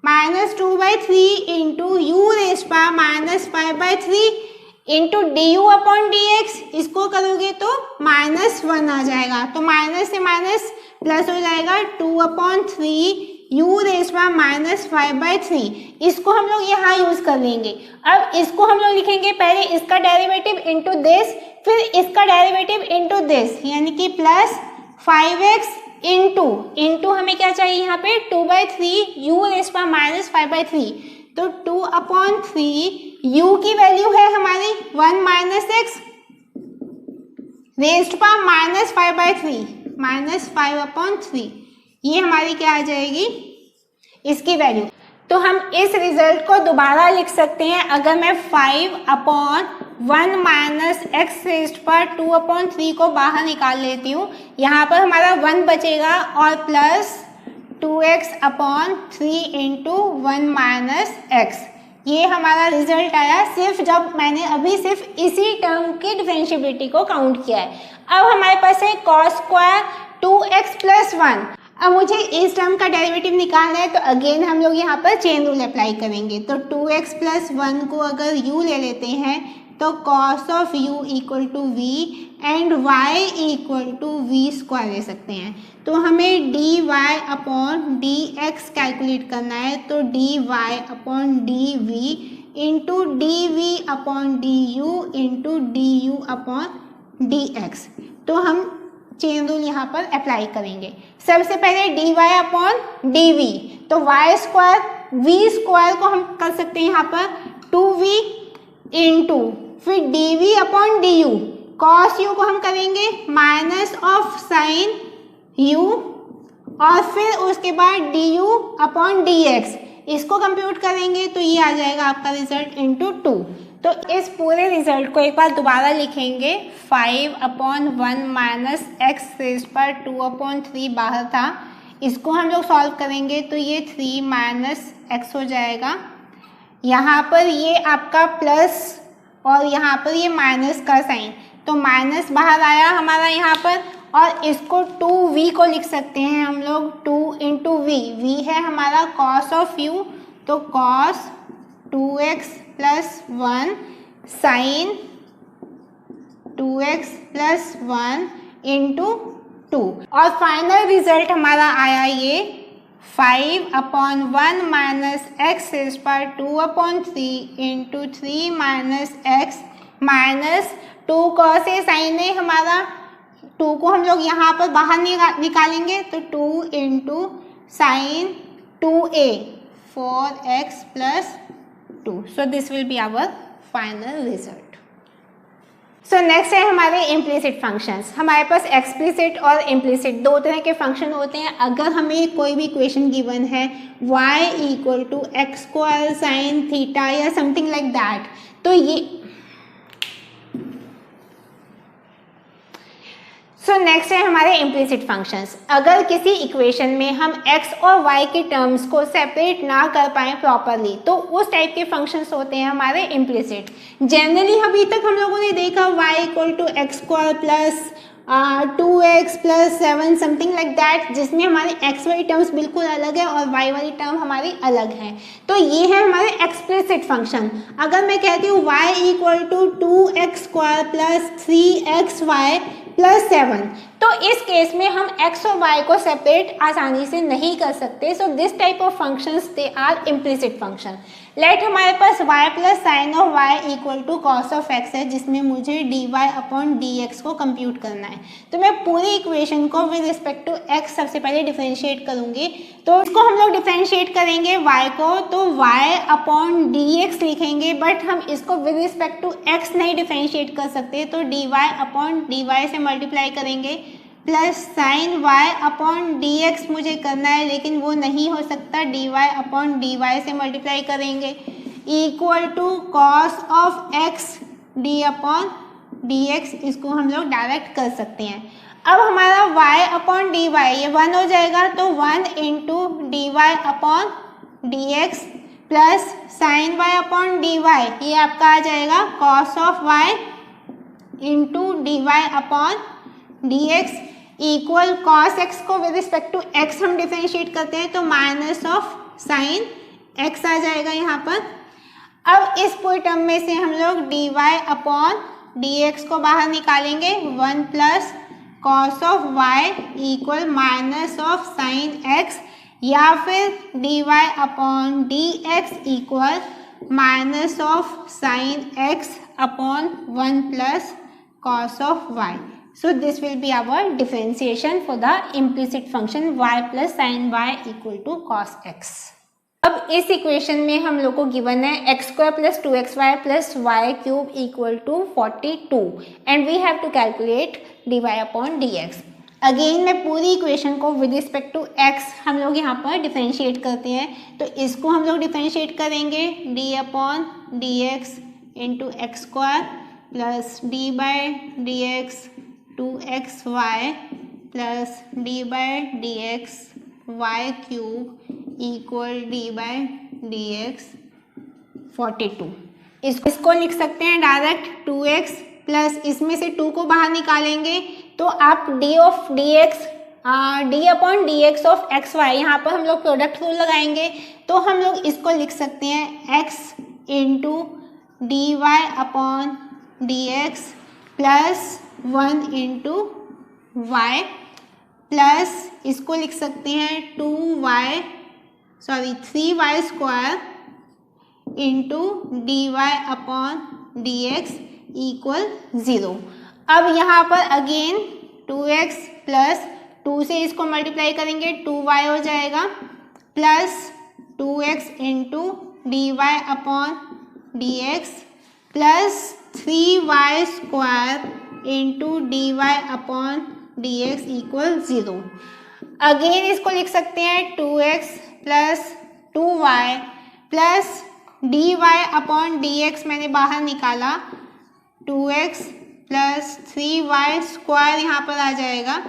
[SPEAKER 1] minus 2/3 into u raise power minus 5/3 into D upon d x, इसको करोगे तो -1 आ जाएगा, तो माइनस से माइनस प्लस हो जाएगा 2/3 u रेज़ पावर माइनस 5/3। इसको हम लोग यहाँ यूज़ कर लेंगे। अब इसको हम लोग लिखेंगे पहले इसका डेरिवेटिव इंटू दिस, फिर इसका डेरिवेटिव इंटू दिस, यानी कि प्लस 5x इंटू हमें क्या चाहिए यहाँ पे 2/3 u रेज़ पावर माइनस 5/3, तो 2/3 u की वैल्यू है हमारी 1 minus x raised power minus 5/3 minus 5/3, ये हमारी क्या आ जाएगी इसकी वैल्यू। तो हम इस रिजल्ट को दोबारा लिख सकते हैं। अगर मैं 5/1 माइनस एक्स रेज़्ड पावर 2/3 को बाहर निकाल लेती हूँ, यहाँ पर हमारा 1 बचेगा और plus 2x/3 into 1 minus x, ये हमारा रिजल्ट आया सिर्फ जब मैंने अभी सिर्फ इसी टर्म की डिफरेंशिएबिलिटी को काउंट किया है। अब हमारे पास है cos स्क्वायर 2x प्लस 1। अब मुझे इस टर्म का डेरिवेटिव निकालना है, तो अगेन हम लोग यहाँ पर चेन रूल अप्लाई करेंगे। तो 2x प्लस 1 को अगर u ले लेते हैं तो cos of u equal to v and y equal to v square ले सकते हैं। तो हमें dy अपॉन dx कैलकुलेट करना है, तो dy upon dv into dv upon du into du upon dx। तो हम चेन रूल यहाँ पर अप्लाई करेंगे। सबसे पहले dy अपॉन dv, तो y स्क्वायर v स्क्वायर को हम कर सकते हैं यहाँ पर 2v इंटू फिर dv upon du, cos u को हम करेंगे माइनस ऑफ साइन u और फिर उसके बाद du अपॉन dx, इसको कंप्यूट करेंगे तो ये आ जाएगा आपका रिजल्ट इंटू 2। तो इस पूरे रिजल्ट को एक बार दोबारा लिखेंगे। 5/1 माइनस एक्स रेज़्ड पावर 2/3 बाहर था, इसको हम लोग सॉल्व करेंगे तो ये 3 माइनस एक्स हो जाएगा। यहाँ पर ये आपका प्लस और यहाँ पर ये माइनस का साइन, तो माइनस बाहर आया हमारा यहाँ पर, और इसको 2v को लिख सकते हैं हम लोग 2 इंटू v है हमारा cos ऑफ u, तो cos 2x plus 1 sine 2x plus 1 into 2, और फाइनल रिजल्ट हमारा आया ये 5/1 minus x raise power 2/3 into 3 minus x minus 2 cos a sine है हमारा, 2 को हम लोग यहाँ पर बाहर निकालेंगे तो 2 into sine 2a 4x plus 2। So this will be our final result. So next है हमारे इम्प्लिसिट फंक्शंस। हमारे पास एक्सप्लिसिट और इम्प्लिसिट दो तरह के फंक्शन होते हैं। अगर हमें कोई भी इक्वेशन गिवन है y equal to x square sine theta या समथिंग लाइक दैट, तो ये सो नेक्स्ट है हमारे इम्प्लिसिट फंक्शंस। अगर किसी इक्वेशन में हम x और y के टर्म्स को सेपरेट ना कर पाएँ प्रॉपरली, तो उस टाइप के फंक्शंस होते हैं हमारे इम्प्लिसिट। जनरली अभी तक हम लोगों ने देखा y equal to x square plus 2x plus 7 something like that, जिसमें हमारे x वाली टर्म्स बिल्कुल अलग है और y वाली टर्म हमारी अलग है। तो ये है हमारे एक्सप्लिसिट फंक्शन। अगर मैं कहती हूँ y equal to 2x square plus 3xy plus 7, तो इस केस में हम x और y को सेपरेट आसानी से नहीं कर सकते। So this type of functions they are implicit function. Let हमारे पास y plus sine of y equal to cos of x है, जिसमें मुझे dy अपॉन dx को कंप्यूट करना है। तो मैं पूरी इक्वेशन को विद रिस्पेक्ट टू x सबसे पहले डिफरेंशिएट करूंगी। तो इसको हम लोग डिफरेंशिएट करेंगे y को, तो y अपॉन dx लिखेंगे, बट हम इसको विद रिस्पेक्ट टू x नहीं डिफरेंशिएट कर सकते, तो dy अपॉन dy से मल्टीप्लाई करेंगे, plus sine y upon dx मुझे करना है, लेकिन वो नहीं हो सकता, dy अपॉन dy से मल्टीप्लाई करेंगे, equal to cos of x d upon dx। इसको हम लोग डायरेक्ट कर सकते हैं। अब हमारा y अपॉन dy ये 1 हो जाएगा, तो 1 into d y upon d x plus sine y upon dy ये आपका आ जाएगा cos of y into d y upon d x equal cos x को विद रिस्पेक्ट टू एक्स हम डिफरेंशिएट करते हैं, तो माइनस ऑफ साइन एक्स आ जाएगा यहाँ पर। अब इस पूरे टर्म में से हम लोग d y upon d x को बाहर निकालेंगे, 1 plus cos of y equal minus of sine x, या फिर d y upon d x equal minus of sine x upon 1 plus cos of y. So this will be our differentiation for the implicit function y plus sin y equal to cos x. अब इस इक्वेशन में हम लोग को गिवन है x square plus 2xy plus y cube equal to 42 and we have to calculate dy upon dx। Again मैं पूरी इक्वेशन को विद रिस्पेक्ट टू x हम लोग यहाँ पर डिफरेंशिएट करते हैं, तो इसको हम लोग डिफरेंशिएट करेंगे d upon d x into x square plus d by d x 2xy plus d by d x y cube equal d by d x 42। इसको लिख सकते हैं डायरेक्ट 2x प्लस इसमें से 2 को बाहर निकालेंगे, तो आप d of d x d upon d x of x y यहाँ पर हम लोग प्रोडक्ट रूल लगाएंगे, तो हम लोग इसको लिख सकते हैं x into d y upon d x plus 1 into y plus इसको लिख सकते हैं 3y square into d y upon d x equal 0। अब यहाँ पर अगेन 2x प्लस 2 से इसको मल्टीप्लाई करेंगे 2y हो जाएगा plus 2x into d y upon d x plus 3y square into d y upon d x equal 0। Again इसको लिख सकते हैं 2x plus 2y plus d y upon d x मैंने बाहर निकाला, 2x प्लस 3y स्क्वायर यहाँ पर आ जाएगा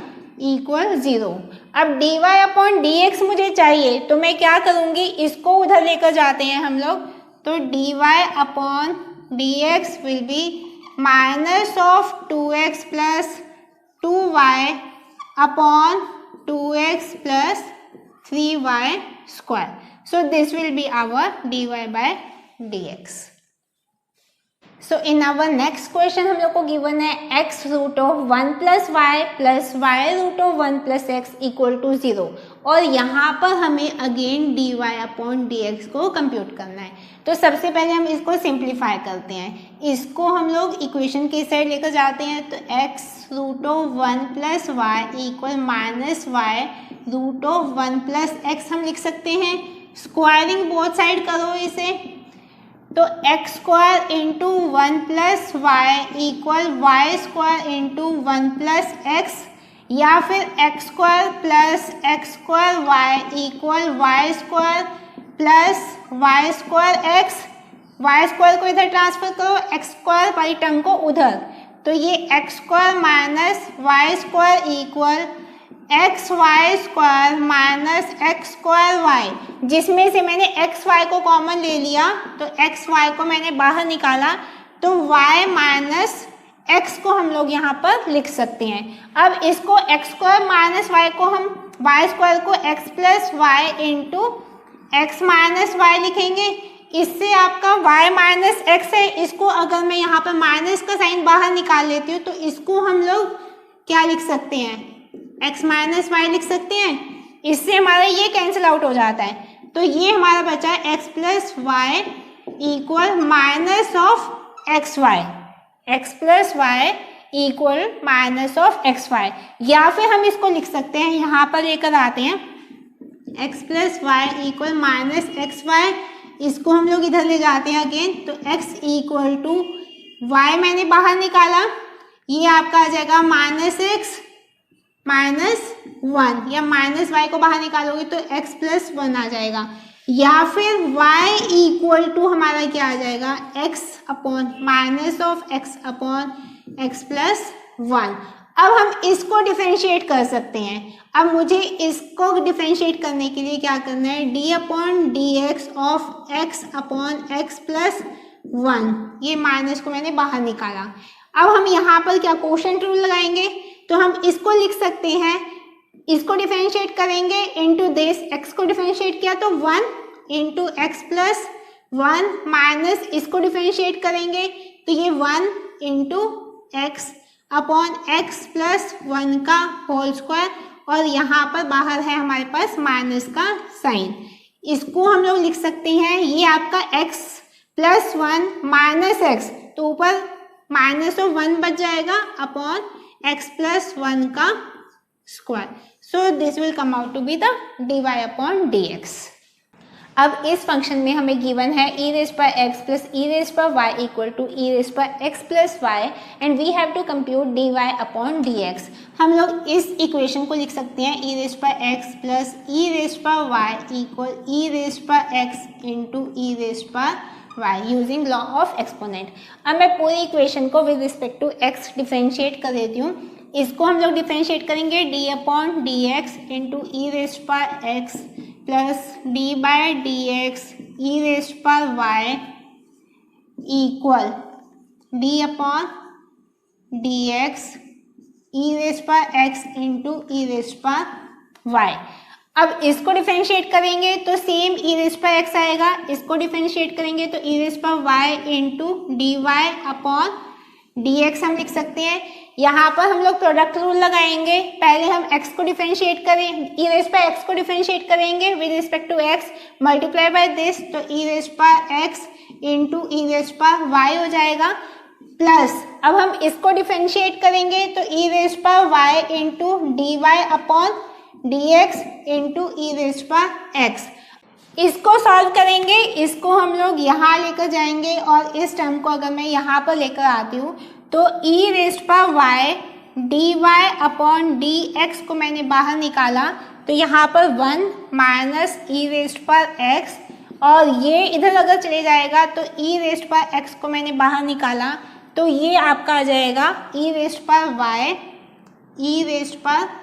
[SPEAKER 1] इक्वल 0। अब d y upon d x मुझे चाहिए, तो मैं क्या करूँगी, इसको उधर लेकर जाते हैं हम लोग, तो d y upon dx will be minus of 2x plus 2y upon 2x plus 3y square. So this will be our dy by dx. So in our next question हम लोग को गिवन है x root of 1 plus y plus y root of 1 plus x equal to 0, और यहाँ पर हमें again d y upon d x को कंप्यूट करना है। तो सबसे पहले हम इसको सिंप्लीफाई करते हैं, इसको हम लोग इक्वेशन की साइड लेकर जाते हैं, तो x root of 1 plus y equal minus y root of 1 plus x हम लिख सकते हैं। स्क्वायरिंग बोथ साइड करो इसे, तो x square into 1 plus y equal y square into 1 plus x, या फिर x square plus x square y equal y square plus y square x. Y square को इधर ट्रांसफर करो, एक्स स्क्वायर वाली टर्म को उधर, तो ये x square minus y square equal x y square minus x square y, जिसमें से मैंने एक्स वाई को कॉमन ले लिया, तो एक्स वाई को मैंने बाहर निकाला, तो वाई माइनस एक्स को हम लोग यहाँ पर लिख सकते हैं। अब इसको एक्स स्क्वायर माइनस वाई को हम वाई स्क्वायर को x plus y into x minus y लिखेंगे, इससे आपका y माइनस एक्स है, इसको अगर मैं यहाँ पर माइनस का साइन बाहर निकाल लेती हूँ, तो इसको हम लोग क्या लिख सकते हैं, x माइनस वाई लिख सकते हैं, इससे हमारा ये कैंसिल आउट हो जाता है। तो ये हमारा बचा x plus y equal minus of x y, x plus y equal minus of x y, या फिर हम इसको लिख सकते हैं, यहाँ पर लेकर आते हैं x plus y equal minus x y, इसको हम लोग इधर ले जाते हैं अगेन, तो x इक्वल टू वाई मैंने बाहर निकाला, ये आपका आ जाएगा माइनस एक्स माइनस वन, या माइनस वाई को बाहर निकालोगे तो x प्लस वन आ जाएगा, या फिर y इक्वल टू हमारा क्या आ जाएगा x upon minus of x upon x plus one. अब हम इसको डिफरेंशिएट कर सकते हैं। अब मुझे इसको डिफरेंशिएट करने के लिए क्या करना है, d upon d x of x upon x plus one, ये माइनस को मैंने बाहर निकाला। अब हम यहाँ पर क्या कोशेंट रूल लगाएंगे, तो हम इसको लिख सकते हैं, इसको डिफरेंशिएट करेंगे इनटू दिस, x को डिफरेंशिएट किया तो 1 into x plus one, minus इसको डिफरेंशिएट करेंगे तो ये 1 into x upon x plus one का होल स्क्वायर, और यहाँ पर बाहर है हमारे पास माइनस का साइन, इसको हम लोग लिख सकते हैं, ये आपका x plus one minus x, तो ऊपर माइनस ऑफ वन बच जाएगा अपॉन x प्लस वन का square, so this will come out to be the dy upon dx। अब इस फंक्शन में हमें गिवन है e रेज़ पर x प्लस e रेज़ पर y equal to e raise पर x plus y, and we have to compute dy upon dx। हम लोग इस इक्वेशन को लिख सकते हैं e रेज़ पर x प्लस e रेज़ पर y इक्वल e रेज़ पर x इंटू e रेज़ पर y using law of exponent. अब मैं पूरी इक्वेशन को with respect to x differentiate कर देती हूँ। इसको हम लोग डिफरेंशिएट करेंगे d upon d x into e raise पर x plus d by d x e raise पर y equal d upon d x e raise पर x इंटू ई रेज़ पर y। अब इसको डिफरेंशिएट करेंगे तो सेम ई रेज़ पर x आएगा, इसको डिफरेंशिएट करेंगे तो ई रेज़ पर y into d y upon d x हम लिख सकते हैं। यहाँ पर हम लोग प्रोडक्ट रूल लगाएंगे, पहले हम x को डिफरेंशिएट करें, ई रेज़ पर x को डिफरेंशिएट करेंगे with respect to x, multiply by this, तो ई रेज़ पर x इंटू ई रेज़ पर y हो जाएगा, प्लस अब हम इसको डिफरेंशिएट करेंगे तो ई रेज़ पर y into d y upon d x into e raise पर x। इसको सॉल्व करेंगे, इसको हम लोग यहाँ लेकर जाएंगे, और इस टर्म को अगर मैं यहाँ पर लेकर आती हूँ तो ई रेज़ पर y d y upon d x को मैंने बाहर निकाला, तो यहाँ पर 1 माइनस ई रेज़ पर x, और ये इधर अगर चले जाएगा तो ई रेज़ पर x को मैंने बाहर निकाला, तो ये आपका आ जाएगा ई रेज़ पर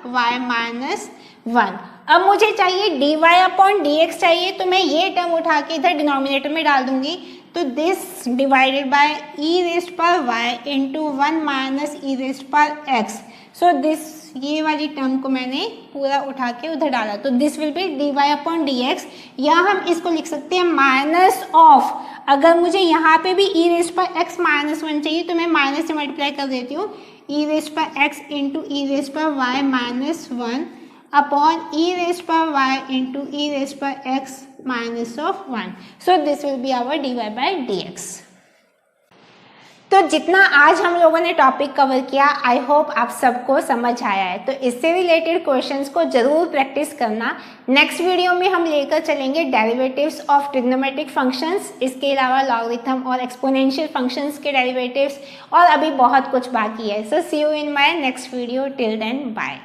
[SPEAKER 1] y माइनस 1। अब मुझे चाहिए d y upon d x चाहिए, तो मैं ये टर्म उठा के इधर डिनोमिनेटर में डाल दूंगी, तो this divided by E raise पर y into 1 minus e raise पर x, सो दिस, ये वाली टर्म को मैंने पूरा उठा के उधर डाला, तो this will be d y upon d x, या हम इसको लिख सकते हैं माइनस ऑफ, अगर मुझे यहाँ पे भी ई रेज़ पर x माइनस 1 चाहिए तो मैं माइनस से मल्टीप्लाई कर देती हूँ, ई रेज़ पर x इंटू ई रेज़ पर y minus 1 upon e raise पर y इंटू ई रेज़ पर x minus of 1, so this will be our d y by d x. तो जितना आज हम लोगों ने टॉपिक कवर किया, आई होप आप सबको समझ आया है, तो इससे रिलेटेड क्वेश्चंस को जरूर प्रैक्टिस करना। नेक्स्ट वीडियो में हम लेकर चलेंगे डेरिवेटिव्स ऑफ ट्रिग्नोमेट्रिक फंक्शंस, इसके अलावा लॉगरिथम और एक्सपोनेंशियल फंक्शंस के डेरिवेटिव्स, और अभी बहुत कुछ बाकी है। So see you in my next video, till then bye.